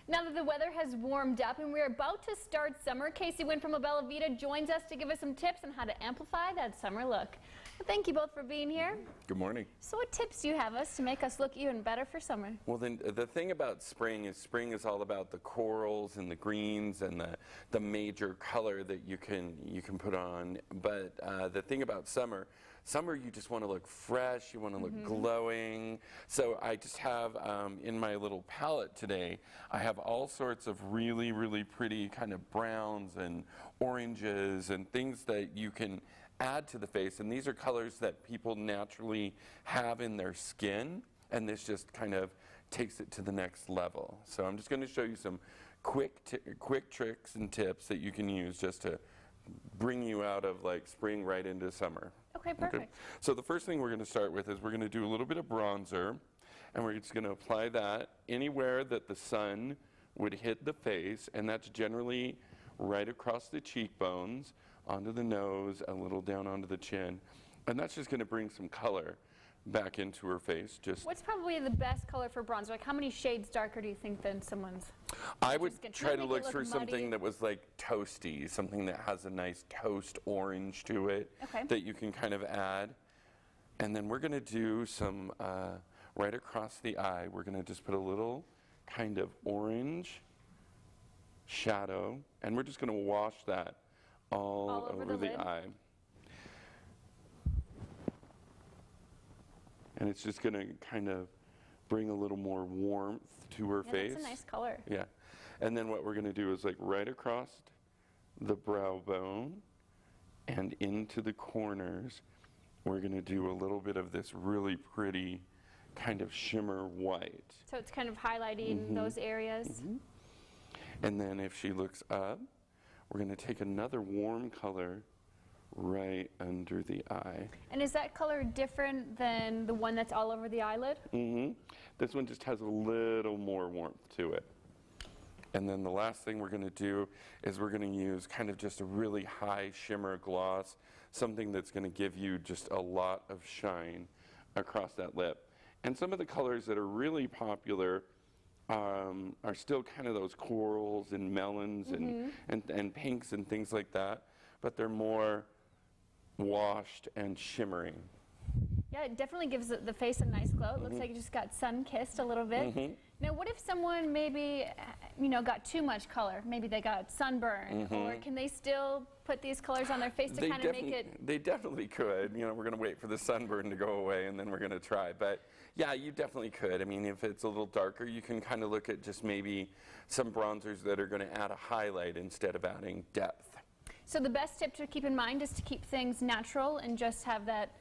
Now that the weather has warmed up and we're about to start summer, Casey Wynn from Bella Vita joins us to give us some tips on how to amplify that summer look. Well, thank you both for being here. Good morning. So what tips do you have us to make us look even better for summer? Well, then the thing about spring is all about the corals and the greens and the major color that you can put on. But the thing about summer you just want to look fresh, you want to look glowing. So I just have in my little palette today, I have all sorts of really, really pretty kind of browns and oranges and things that you can add to the face, and these are colors that people naturally have in their skin, and this just kind of takes it to the next level. So I'm just going to show you some quick tricks and tips that you can use just to bring you out of like spring right into summer. Okay, perfect. Okay. So the first thing we're going to start with is we're going to do a little bit of bronzer, and we're just going to apply that anywhere that the sun would hit the face, and that's generally right across the cheekbones, onto the nose, a little down onto the chin. And that's just going to bring some color back into her face. What's probably the best color for bronzer? Like how many shades darker do you think than someone's? I would try to look for something that was like toasty, something that has a nice toast orange to it, that you can kind of add. And then we're going to do some, right across the eye, we're going to just put a little kind of orange shadow, and we're just going to wash that all over the eye. And it's just going to kind of bring a little more warmth to her face. That's a nice color. Yeah. And then what we're going to do is like right across the brow bone and into the corners, we're going to do a little bit of this really pretty kind of shimmer white. So it's kind of highlighting those areas. And then if she looks up, we're going to take another warm color right under the eye. And is that color different than the one that's all over the eyelid? This one just has a little more warmth to it. And then the last thing we're going to do is we're going to use kind of just a really high shimmer gloss, something that's going to give you just a lot of shine across that lip. And some of the colors that are really popular are still kind of those corals and melons and pinks and things like that, but they're more washed and shimmering. Yeah, it definitely gives the face a nice glow. It looks like you just got sun-kissed a little bit. Now, what if someone maybe, got too much color? Maybe they got sunburn, or can they still put these colors on their face to kind of make it? They definitely could. We're going to wait for the sunburn to go away, and then we're going to try. But yeah, you definitely could. I mean, if it's a little darker, you can kind of look at just maybe some bronzers that are going to add a highlight instead of adding depth. So the best tip to keep in mind is to keep things natural and just have that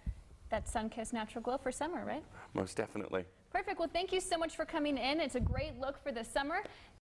sun-kissed natural glow for summer, right? Most definitely. Perfect. Well, thank you so much for coming in. It's a great look for the summer.